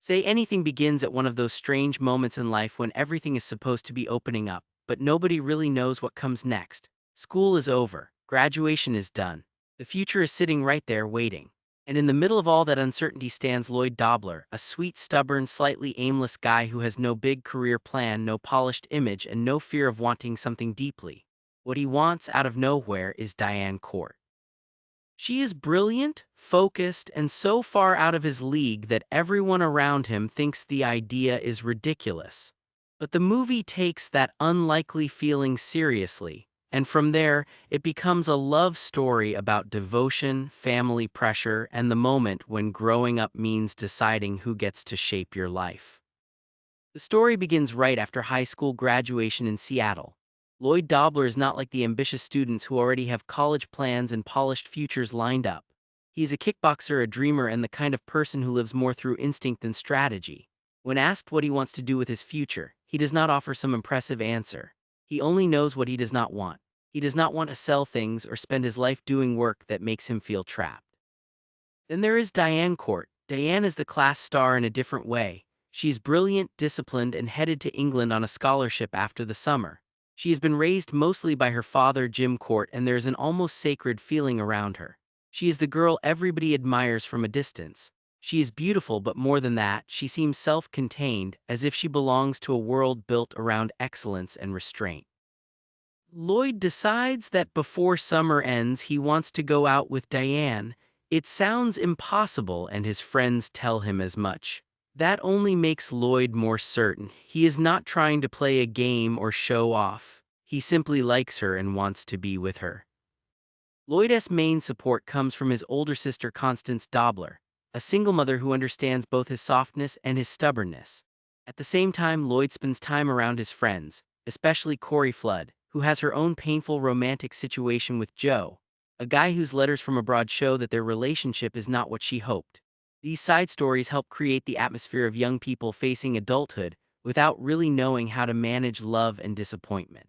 Say anything begins at one of those strange moments in life when everything is supposed to be opening up, but nobody really knows what comes next. School is over, graduation is done, the future is sitting right there waiting. And in the middle of all that uncertainty stands Lloyd Dobler, a sweet, stubborn, slightly aimless guy who has no big career plan, no polished image, and no fear of wanting something deeply. What he wants out of nowhere is Diane Court. She is brilliant, focused, and so far out of his league that everyone around him thinks the idea is ridiculous. But the movie takes that unlikely feeling seriously, and from there, it becomes a love story about devotion, family pressure, and the moment when growing up means deciding who gets to shape your life. The story begins right after high school graduation in Seattle. Lloyd Dobler is not like the ambitious students who already have college plans and polished futures lined up. He is a kickboxer, a dreamer, and the kind of person who lives more through instinct than strategy. When asked what he wants to do with his future, he does not offer some impressive answer. He only knows what he does not want. He does not want to sell things or spend his life doing work that makes him feel trapped. Then there is Diane Court. Diane is the class star in a different way. She's brilliant, disciplined, and headed to England on a scholarship after the summer. She has been raised mostly by her father, Jim Court, and there's an almost sacred feeling around her. She is the girl everybody admires from a distance. She is beautiful, but more than that, she seems self-contained, as if she belongs to a world built around excellence and restraint. Lloyd decides that before summer ends, he wants to go out with Diane. It sounds impossible, and his friends tell him as much. That only makes Lloyd more certain. He is not trying to play a game or show off. He simply likes her and wants to be with her. Lloyd's main support comes from his older sister Constance Dobler, a single mother who understands both his softness and his stubbornness. At the same time, Lloyd spends time around his friends, especially Corey Flood, who has her own painful romantic situation with Joe, a guy whose letters from abroad show that their relationship is not what she hoped. These side stories help create the atmosphere of young people facing adulthood without really knowing how to manage love and disappointment.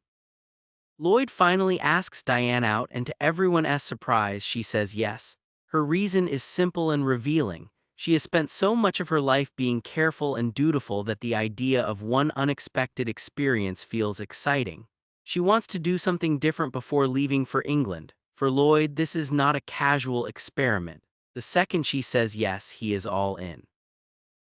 Lloyd finally asks Diane out, and to everyone's surprise, she says yes. Her reason is simple and revealing. She has spent so much of her life being careful and dutiful that the idea of one unexpected experience feels exciting. She wants to do something different before leaving for England. For Lloyd, this is not a casual experiment. The second she says yes, he is all in.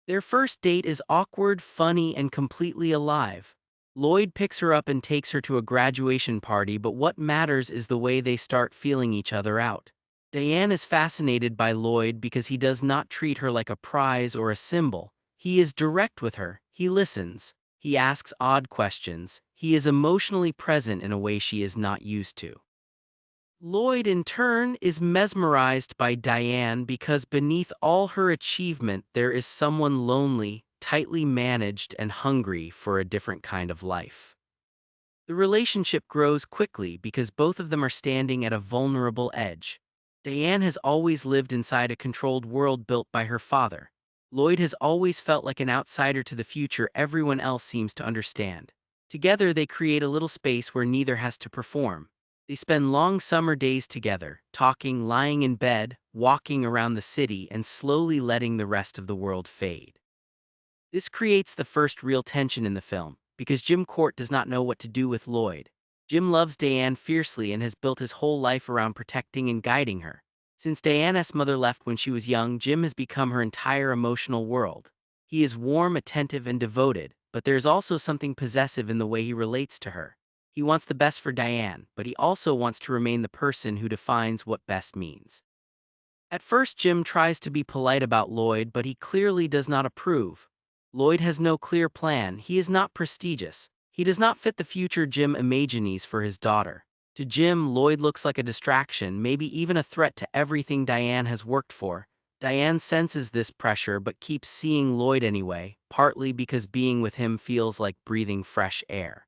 Their first date is awkward, funny, and completely alive. Lloyd picks her up and takes her to a graduation party, but what matters is the way they start feeling each other out. Diane is fascinated by Lloyd because he does not treat her like a prize or a symbol. He is direct with her, he listens, he asks odd questions, he is emotionally present in a way she is not used to. Lloyd, in turn, is mesmerized by Diane because beneath all her achievement there is someone lonely, tightly managed, and hungry for a different kind of life. The relationship grows quickly because both of them are standing at a vulnerable edge. Diane has always lived inside a controlled world built by her father. Lloyd has always felt like an outsider to the future everyone else seems to understand. Together they create a little space where neither has to perform. They spend long summer days together, talking, lying in bed, walking around the city, and slowly letting the rest of the world fade. This creates the first real tension in the film, because Jim Court does not know what to do with Lloyd. Jim loves Diane fiercely and has built his whole life around protecting and guiding her. Since Diana's mother left when she was young, Jim has become her entire emotional world. He is warm, attentive, and devoted, but there is also something possessive in the way he relates to her. He wants the best for Diane, but he also wants to remain the person who defines what best means. At first, Jim tries to be polite about Lloyd, but he clearly does not approve. Lloyd has no clear plan, he is not prestigious. He does not fit the future Jim imagines for his daughter. To Jim, Lloyd looks like a distraction, maybe even a threat to everything Diane has worked for. Diane senses this pressure but keeps seeing Lloyd anyway, partly because being with him feels like breathing fresh air.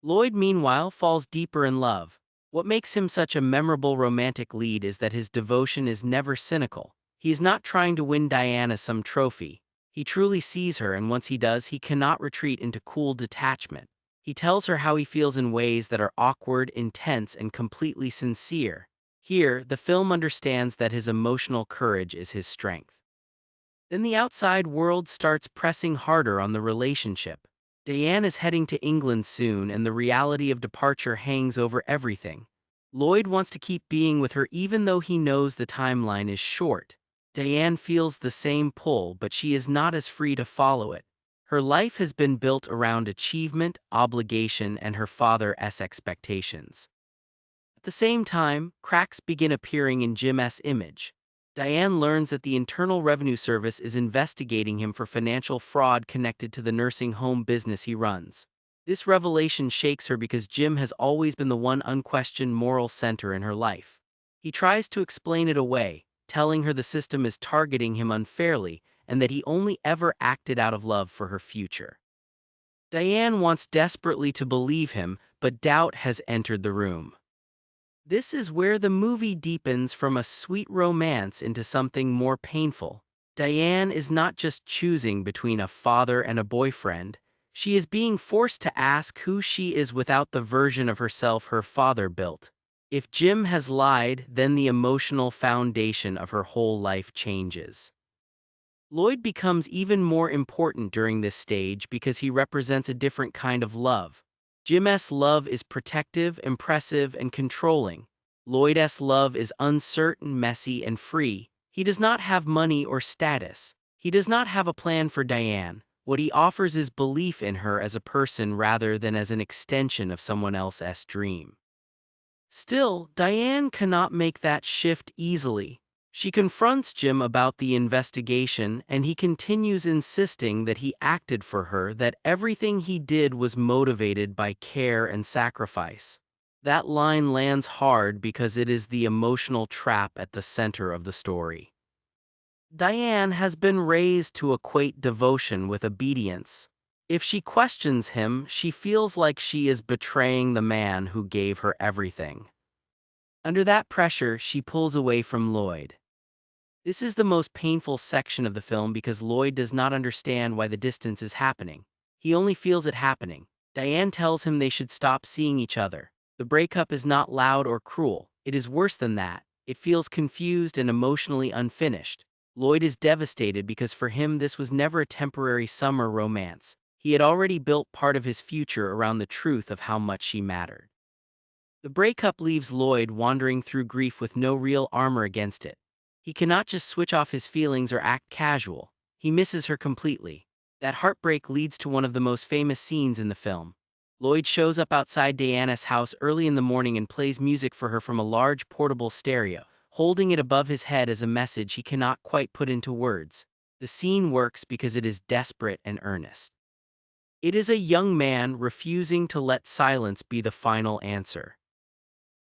Lloyd, meanwhile, falls deeper in love. What makes him such a memorable romantic lead is that his devotion is never cynical. He is not trying to win Diane as some trophy. He truly sees her, and once he does, he cannot retreat into cool detachment. He tells her how he feels in ways that are awkward, intense, and completely sincere. Here, the film understands that his emotional courage is his strength. Then the outside world starts pressing harder on the relationship. Diane is heading to England soon, and the reality of departure hangs over everything. Lloyd wants to keep being with her even though he knows the timeline is short. Diane feels the same pull, but she is not as free to follow it. Her life has been built around achievement, obligation, and her father's expectations. At the same time, cracks begin appearing in Jim's image. Diane learns that the Internal Revenue Service is investigating him for financial fraud connected to the nursing home business he runs. This revelation shakes her because Jim has always been the one unquestioned moral center in her life. He tries to explain it away, telling her the system is targeting him unfairly and that he only ever acted out of love for her future. Diane wants desperately to believe him, but doubt has entered the room. This is where the movie deepens from a sweet romance into something more painful. Diane is not just choosing between a father and a boyfriend, she is being forced to ask who she is without the version of herself her father built. If Jim has lied, then the emotional foundation of her whole life changes. Lloyd becomes even more important during this stage because he represents a different kind of love. Jim's love is protective, impressive, and controlling. Lloyd's love is uncertain, messy, and free. He does not have money or status. He does not have a plan for Diane. What he offers is belief in her as a person rather than as an extension of someone else's dream. Still, Diane cannot make that shift easily. She confronts Jim about the investigation, and he continues insisting that he acted for her, that everything he did was motivated by care and sacrifice. That line lands hard because it is the emotional trap at the center of the story. Diane has been raised to equate devotion with obedience. If she questions him, she feels like she is betraying the man who gave her everything. Under that pressure, she pulls away from Lloyd. This is the most painful section of the film because Lloyd does not understand why the distance is happening. He only feels it happening. Diane tells him they should stop seeing each other. The breakup is not loud or cruel. It is worse than that. It feels confused and emotionally unfinished. Lloyd is devastated because for him this was never a temporary summer romance. He had already built part of his future around the truth of how much she mattered. The breakup leaves Lloyd wandering through grief with no real armor against it. He cannot just switch off his feelings or act casual. He misses her completely. That heartbreak leads to one of the most famous scenes in the film. Lloyd shows up outside Diana's house early in the morning and plays music for her from a large portable stereo, holding it above his head as a message he cannot quite put into words. The scene works because it is desperate and earnest. It is a young man refusing to let silence be the final answer.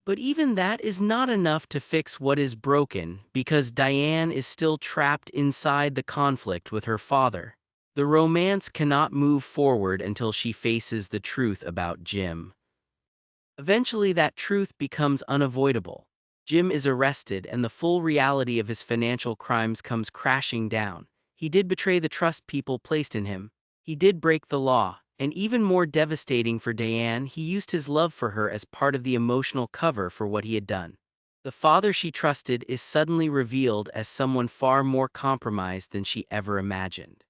But even that is not enough to fix what is broken because Diane is still trapped inside the conflict with her father. The romance cannot move forward until she faces the truth about Jim. Eventually, that truth becomes unavoidable. Jim is arrested, and the full reality of his financial crimes comes crashing down. He did betray the trust people placed in him. He did break the law. And even more devastating for Diane, he used his love for her as part of the emotional cover for what he had done. The father she trusted is suddenly revealed as someone far more compromised than she ever imagined.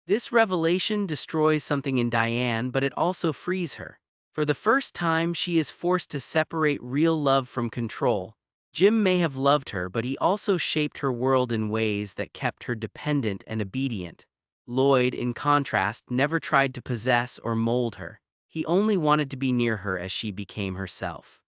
This revelation destroys something in Diane, but it also frees her. For the first time, she is forced to separate real love from control. Jim may have loved her, but he also shaped her world in ways that kept her dependent and obedient. Lloyd, in contrast, never tried to possess or mold her. He only wanted to be near her as she became herself.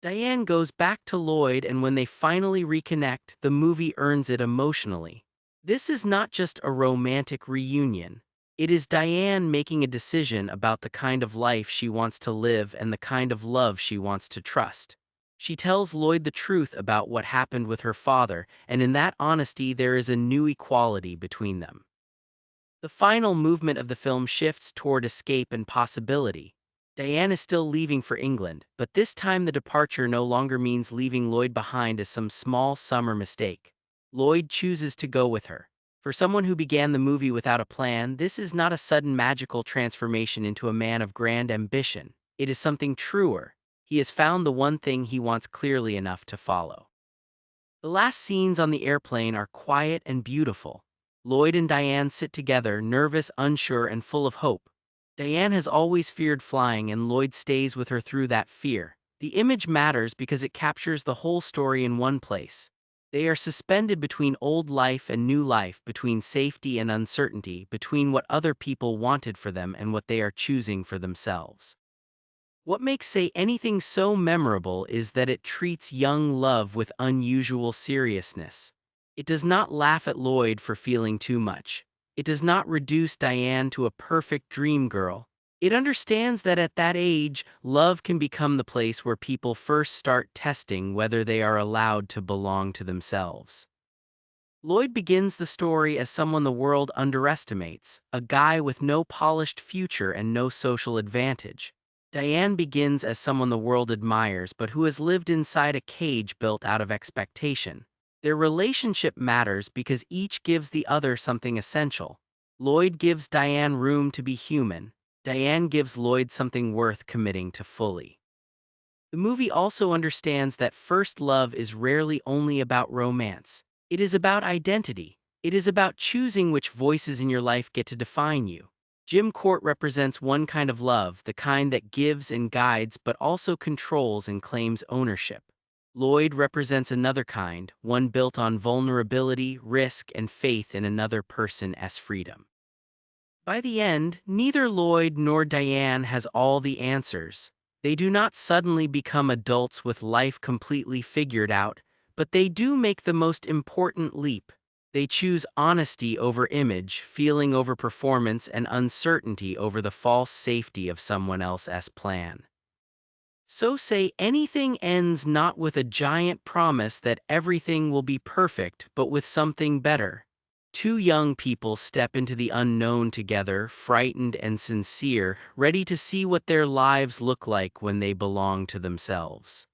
Diane goes back to Lloyd, and when they finally reconnect, the movie earns it emotionally. This is not just a romantic reunion. It is Diane making a decision about the kind of life she wants to live and the kind of love she wants to trust. She tells Lloyd the truth about what happened with her father, and in that honesty there is a new equality between them. The final movement of the film shifts toward escape and possibility. Diane is still leaving for England, but this time the departure no longer means leaving Lloyd behind as some small summer mistake. Lloyd chooses to go with her. For someone who began the movie without a plan, this is not a sudden magical transformation into a man of grand ambition. It is something truer. He has found the one thing he wants clearly enough to follow. The last scenes on the airplane are quiet and beautiful. Lloyd and Diane sit together, nervous, unsure, and full of hope. Diane has always feared flying, and Lloyd stays with her through that fear. The image matters because it captures the whole story in one place. They are suspended between old life and new life, between safety and uncertainty, between what other people wanted for them and what they are choosing for themselves. What makes Say Anything so memorable is that it treats young love with unusual seriousness. It does not laugh at Lloyd for feeling too much. It does not reduce Diane to a perfect dream girl. It understands that at that age, love can become the place where people first start testing whether they are allowed to belong to themselves. Lloyd begins the story as someone the world underestimates, a guy with no polished future and no social advantage. Diane begins as someone the world admires but who has lived inside a cage built out of expectation. Their relationship matters because each gives the other something essential. Lloyd gives Diane room to be human. Diane gives Lloyd something worth committing to fully. The movie also understands that first love is rarely only about romance. It is about identity. It is about choosing which voices in your life get to define you. Jim Court represents one kind of love, the kind that gives and guides but also controls and claims ownership. Lloyd represents another kind, one built on vulnerability, risk, and faith in another person's freedom. By the end, neither Lloyd nor Diane has all the answers. They do not suddenly become adults with life completely figured out, but they do make the most important leap. They choose honesty over image, feeling over performance, and uncertainty over the false safety of someone else's plan. So Say Anything ends not with a giant promise that everything will be perfect, but with something better. Two young people step into the unknown together, frightened and sincere, ready to see what their lives look like when they belong to themselves.